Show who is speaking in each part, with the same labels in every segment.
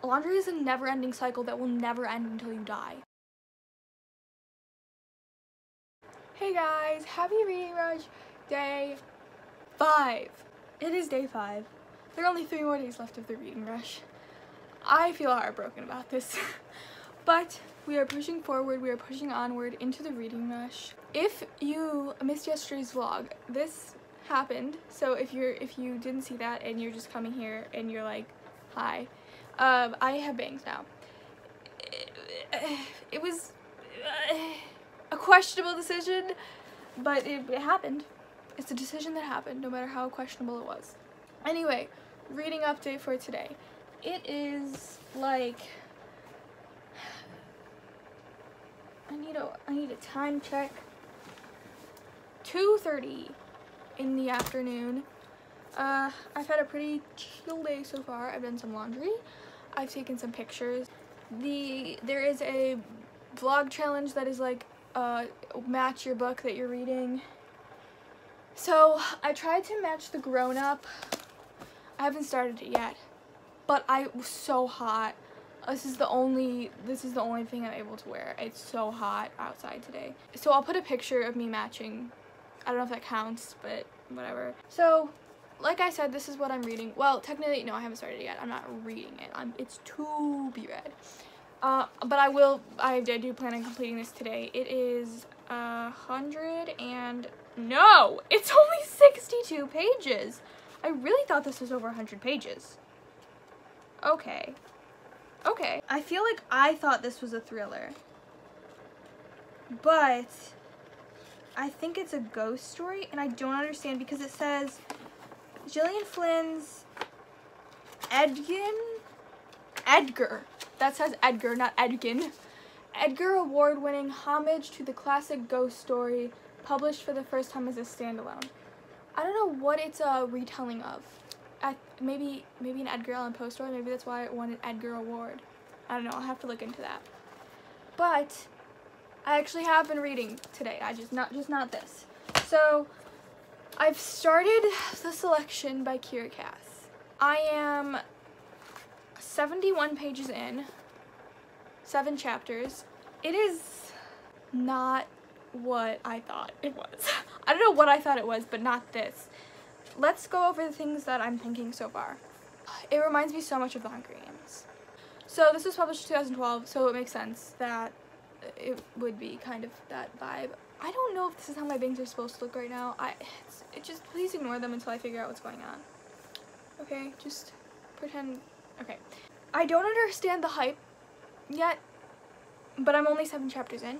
Speaker 1: Laundry is a never-ending cycle that will never end until you die. Hey guys, happy reading rush day 5. It is day 5. There are only 3 more days left of the reading rush. I feel heartbroken about this. But we are pushing forward, we are pushing onward into the reading rush. If you missed yesterday's vlog, this happened. So if you didn't see that and you're just coming here and you're like, hi, I have bangs now. It was a questionable decision, but it happened. It's a decision that happened, no matter how questionable it was. Anyway, reading update for today. It is like, I need a time check. 2:30 in the afternoon. I've had a pretty chill day so far. I've done some laundry. I've taken some pictures. There is a vlog challenge that is like match your book that you're reading. So I tried to match The Grownup. I haven't started it yet, but I was so hot. This is the only thing I'm able to wear. It's so hot outside today. So I'll put a picture of me matching. I don't know if that counts, but whatever. So, like I said, this is what I'm reading. Well, technically, no, I haven't started it yet. I'm not reading it. It's to be read. But I do plan on completing this today. It is 100 and, no, it's only 62 pages. I really thought this was over 100 pages. Okay. Okay. I feel like I thought this was a thriller, but I think it's a ghost story, and I don't understand because it says Gillian Flynn's Edgar. That says Edgar, not Edgin. Edgar Award-winning homage to the classic ghost story, published for the first time as a standalone. I don't know what it's a retelling of. Maybe an Edgar Allan Poe story. Maybe that's why it won an Edgar Award. I don't know. I'll have to look into that. But I actually have been reading today. Not this. So I've started the Selection by Kira Cass. I am 71 pages in, 7 chapters. It is not what I thought it was. I don't know what I thought it was, but not this. Let's go over the things that I'm thinking so far. It reminds me so much of The Hunger Games. So this was published in 2012, so it makes sense that it would be kind of that vibe. I don't know if this is how my bangs are supposed to look right now. Just please ignore them until I figure out what's going on. Okay, just pretend. Okay. I don't understand the hype yet, but I'm only 7 chapters in.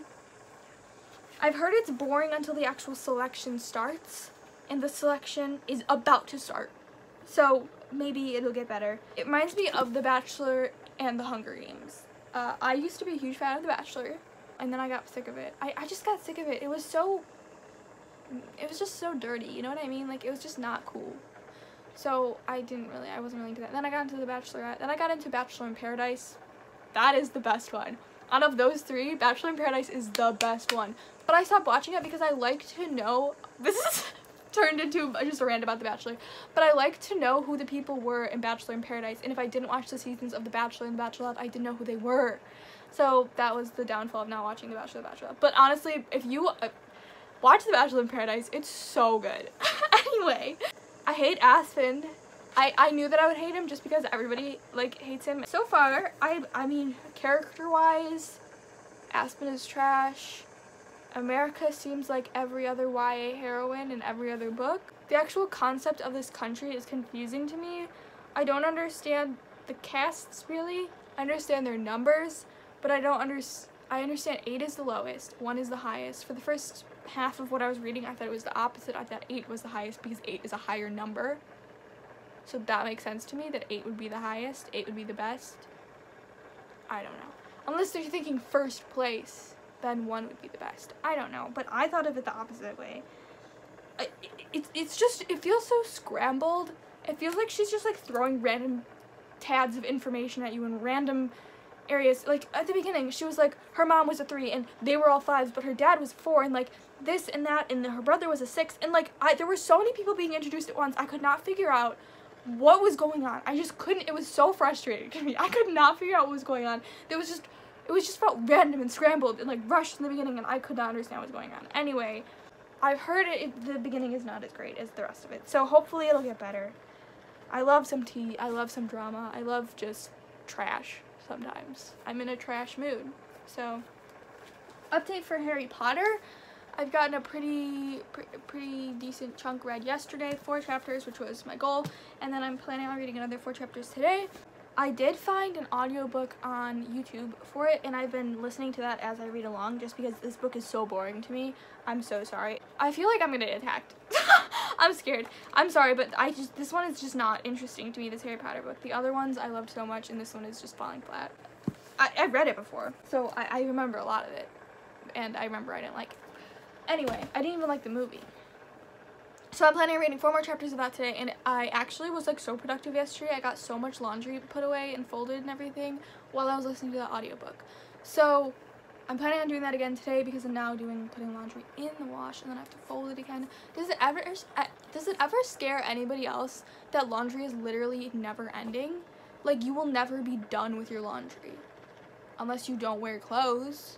Speaker 1: I've heard it's boring until the actual selection starts, and the selection is about to start. So maybe it'll get better. It reminds me of The Bachelor and The Hunger Games. I used to be a huge fan of The Bachelor, and then I got sick of it. I just got sick of it. It was just so dirty, you know what I mean? Like, it was just not cool. So I wasn't really into that. Then I got into The Bachelorette. Then I got into Bachelor in Paradise. That is the best one. Out of those 3, Bachelor in Paradise is the best one. But I stopped watching it because I like to know, this is turned into just a rant about The Bachelor, but I like to know who the people were in Bachelor in Paradise, and if I didn't watch the seasons of The Bachelor and The Bachelorette, I didn't know who they were. So that was the downfall of not watching The Bachelor and The Bachelorette. But honestly, if you watch The Bachelor in Paradise, it's so good. Anyway, I hate Aspen. I knew that I would hate him just because everybody, like, hates him. So far, I mean, character-wise, Aspen is trash. America seems like every other YA heroine in every other book. The actual concept of this country is confusing to me. I don't understand the castes, really. I understand their numbers, but I understand 8 is the lowest, 1 is the highest. For the first half of what I was reading, I thought it was the opposite. I thought 8 was the highest because 8 is a higher number. So that makes sense to me, that 8 would be the highest, 8 would be the best. I don't know. Unless they're thinking first place, then 1 would be the best. I don't know, but I thought of it the opposite way. It feels so scrambled. It feels like she's just like throwing random tabs of information at you in random areas. Like at the beginning, she was like, her mom was a 3 and they were all 5s, but her dad was 4, and like this and that, and her brother was a 6, and like there were so many people being introduced at once. I could not figure out what was going on. I just couldn't, it was so frustrating to me. I could not figure out what was going on. It just felt random and scrambled and like rushed in the beginning, and I could not understand what was going on. Anyway, I've heard the beginning is not as great as the rest of it, so hopefully it'll get better. I love some tea, I love some drama, I love just trash sometimes. I'm in a trash mood. So, update for Harry Potter. I've gotten a pretty decent chunk read yesterday, 4 chapters, which was my goal, and then I'm planning on reading another 4 chapters today. I did find an audiobook on YouTube for it, and I've been listening to that as I read along, just because this book is so boring to me. I'm so sorry. I feel like I'm gonna get attacked. I'm scared. I'm sorry, but this one is just not interesting to me, this Harry Potter book. The other ones I loved so much, and this one is just falling flat. I've read it before, so I remember a lot of it, and I remember I didn't like it. Anyway, I didn't even like the movie. So I'm planning on reading 4 more chapters of that today, and I actually was like so productive yesterday. I got so much laundry put away and folded and everything while I was listening to the audiobook. So I'm planning on doing that again today, because I'm now putting laundry in the wash, and then I have to fold it again. Does it ever scare anybody else that laundry is literally never ending? Like, you will never be done with your laundry unless you don't wear clothes.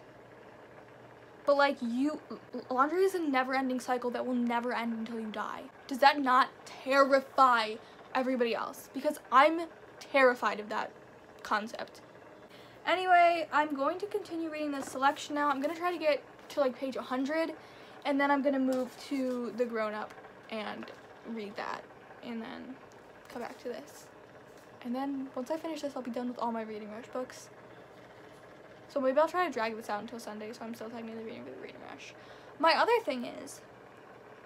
Speaker 1: But like, laundry is a never-ending cycle that will never end until you die. Does that not terrify everybody else? Because I'm terrified of that concept. Anyway, I'm going to continue reading the selection now. I'm going to try to get to like page 100, and then I'm going to move to The Grownup and read that, and then come back to this. And then once I finish this, I'll be done with all my Reading Rush books. So maybe I'll try to drag this out until Sunday, so I'm still technically reading for the Reading Rush. My other thing is,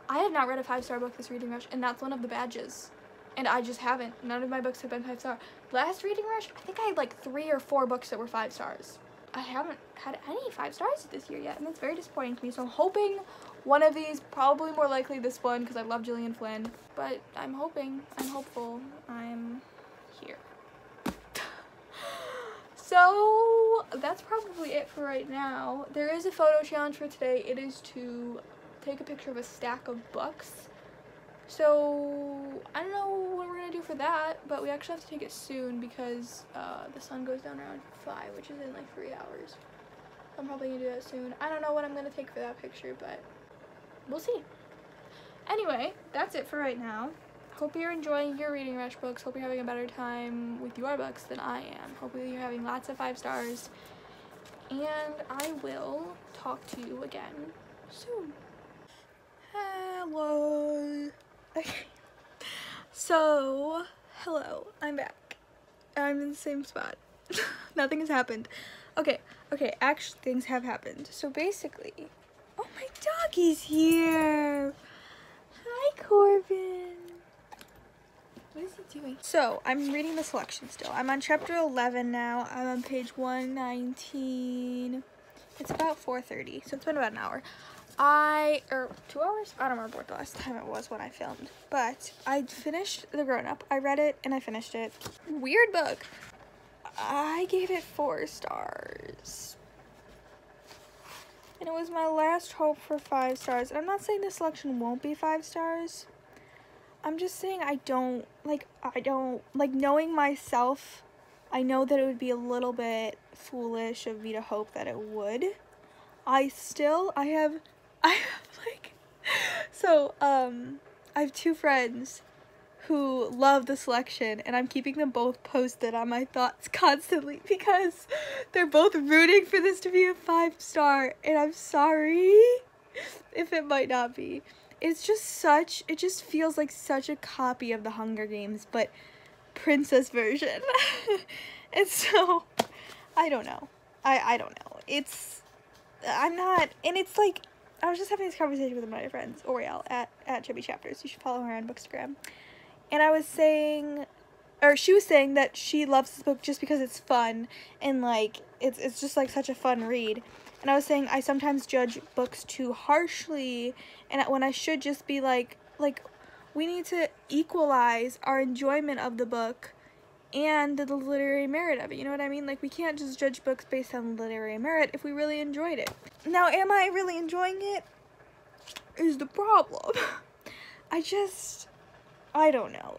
Speaker 1: I have not read a 5-star book this Reading Rush, and that's one of the badges. And I just haven't. None of my books have been 5-star. Last Reading Rush, I think I had like 3 or 4 books that were 5 stars. I haven't had any 5 stars this year yet, and that's very disappointing to me. So I'm hoping one of these, probably more likely this one, because I love Gillian Flynn. But I'm hoping, I'm hopeful, I'm here. So that's probably it for right now. There is a photo challenge for today. It is to take a picture of a stack of books. So I don't know what we're gonna do for that, but we actually have to take it soon, because the sun goes down around 5, which is in like 3 hours. I'm probably gonna do that soon. I don't know what I'm gonna take for that picture, but we'll see. Anyway, that's it for right now. Hope you're enjoying your Reading Rush books. Hope you're having a better time with your books than I am. Hopefully you're having lots of 5 stars. And I will talk to you again soon. Hello. Okay. So, hello. I'm back. I'm in the same spot. Nothing has happened. Okay, actually things have happened. So basically, oh, my doggy's here. Hi, Corbin. What is he doing? So, I'm reading the selection still. I'm on chapter 11 now. I'm on page 119. It's about 4:30, so it's been about an hour. 2 hours? I don't remember what the last time it was when I filmed. But I finished The Grownup. I read it and I finished it. Weird book. I gave it 4 stars. And it was my last hope for 5 stars. And I'm not saying the selection won't be 5 stars. I'm just saying I don't like knowing myself. I know that it would be a little bit foolish of me to hope that it would. I have I have 2 friends who love the selection, and I'm keeping them both posted on my thoughts constantly, because they're both rooting for this to be a 5-star, and I'm sorry if it might not be. It just feels like such a copy of the Hunger Games, but princess version. And so, I don't know. I don't know. It's like, I was just having this conversation with one of my friends, Oriel, at Chubby Chapters. You should follow her on Bookstagram. And I was saying, or she was saying that she loves this book just because it's fun, and like, it's just like such a fun read. And I was saying I sometimes judge books too harshly, and when I should just be like we need to equalize our enjoyment of the book and the literary merit of it, you know what I mean? Like, we can't just judge books based on literary merit if we really enjoyed it. Now, am I really enjoying it? Is the problem. I don't know.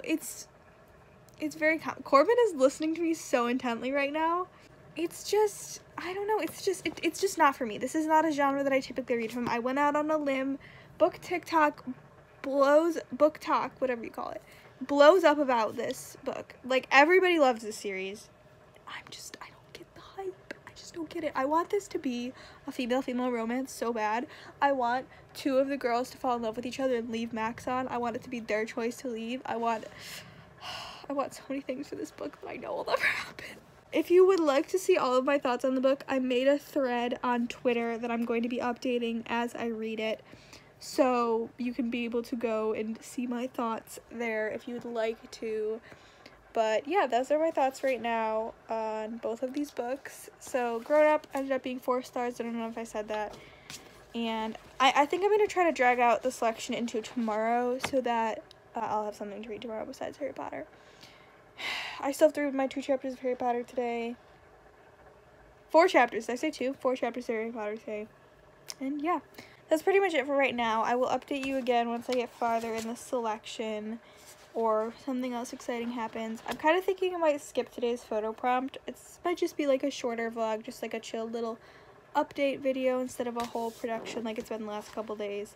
Speaker 1: it's very Corbin is listening to me so intently right now. It's just, I don't know, it's just not for me. This is not a genre that I typically read from. I went out on a limb. Book talk, whatever you call it, blows up about this book. Like, everybody loves this series. I don't get the hype. I just don't get it. I want this to be a female romance so bad. I want two of the girls to fall in love with each other and leave Max on. I want it to be their choice to leave. I want so many things for this book that I know will never happen. If you would like to see all of my thoughts on the book, I made a thread on Twitter that I'm going to be updating as I read it. So you can be able to go and see my thoughts there if you would like to. But yeah, those are my thoughts right now on both of these books. So Grownup ended up being 4 stars. I don't know if I said that. And I think I'm going to try to drag out the selection into tomorrow so that I'll have something to read tomorrow besides Harry Potter. I still have to read my 2 chapters of Harry Potter today. 4 chapters. Did I say 2? 4 chapters of Harry Potter today. And yeah, that's pretty much it for right now. I will update you again once I get farther in the selection or something else exciting happens. I'm kind of thinking I might skip today's photo prompt. It might just be like a shorter vlog, just like a chill little update video instead of a whole production like it's been the last couple days.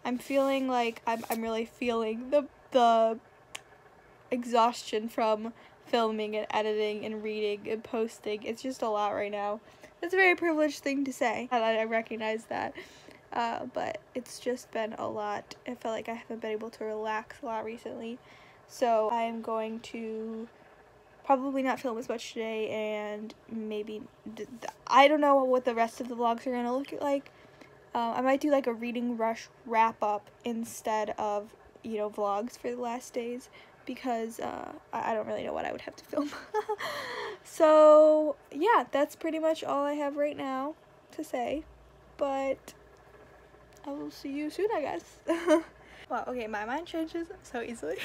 Speaker 1: I'm feeling like I'm really feeling the exhaustion from filming and editing and reading and posting. It's just a lot right now. It's a very privileged thing to say, and I recognize that, but it's just been a lot. I feel like I haven't been able to relax a lot recently, so I'm going to probably not film as much today, and maybe I don't know what the rest of the vlogs are gonna look like. I might do like a reading rush wrap up instead of, you know, vlogs for the last days, because I don't really know what I would have to film. So yeah, that's pretty much all I have right now to say, but I will see you soon, I guess. Wow, okay, my mind changes so easily.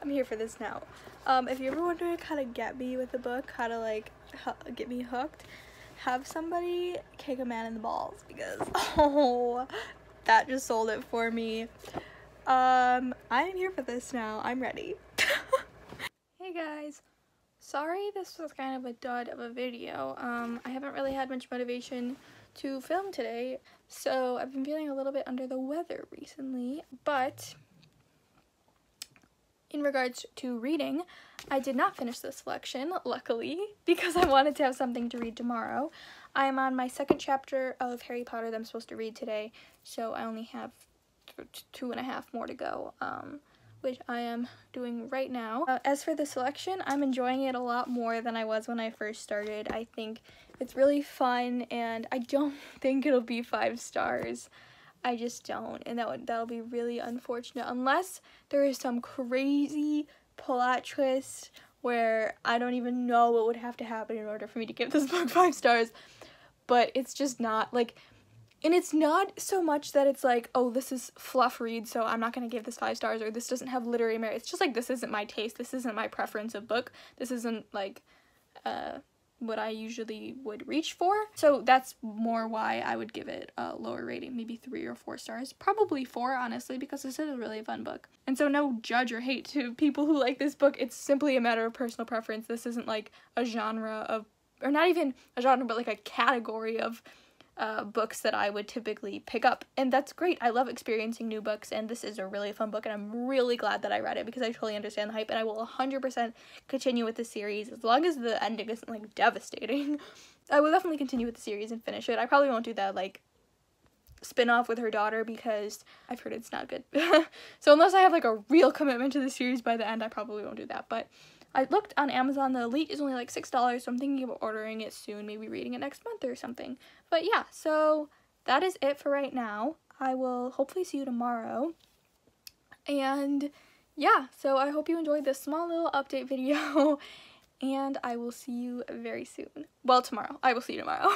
Speaker 1: I'm here for this now. If you ever wonder how to get me with a book, how to like get me hooked, have somebody kick a man in the balls, because oh, that just sold it for me. I'm here for this now. I'm ready. Hey guys, sorry this was kind of a dud of a video. I haven't really had much motivation to film today, so I've been feeling a little bit under the weather recently, but in regards to reading, I did not finish the selection, luckily, because I wanted to have something to read tomorrow. I am on my 2nd chapter of Harry Potter that I'm supposed to read today, so I only have 2.5 more to go, which I am doing right now. As for the selection, I'm enjoying it a lot more than I was when I first started. I think it's really fun, and I don't think it'll be 5 stars. I just don't, and that'll be really unfortunate unless there is some crazy plot twist where I don't even know what would have to happen in order for me to give this book 5 stars. But it's just not like, and it's not so much that it's like, oh, this is fluff read, so I'm not gonna give this 5 stars, or this doesn't have literary merit. It's just like, this isn't my taste, this isn't my preference of book, this isn't like what I usually would reach for. So that's more why I would give it a lower rating, maybe 3 or 4 stars. Probably 4, honestly, because this is a really fun book. And so no judge or hate to people who like this book. It's simply a matter of personal preference. This isn't like a genre of, or not even a genre, but like a category of books that I would typically pick up, and that's great. I love experiencing new books, and this is a really fun book, and I'm really glad that I read it because I totally understand the hype, and I will 100% continue with the series as long as the ending isn't like devastating. I will definitely continue with the series and finish it. I probably won't do that like spin-off with her daughter because I've heard it's not good. So unless I have like a real commitment to the series by the end, I probably won't do that. But I looked on Amazon, the Elite is only like $6, so I'm thinking of ordering it soon, maybe reading it next month or something. But yeah, so that is it for right now. I will hopefully see you tomorrow. And yeah, so I hope you enjoyed this small little update video, and I will see you very soon. Well, tomorrow. I will see you tomorrow.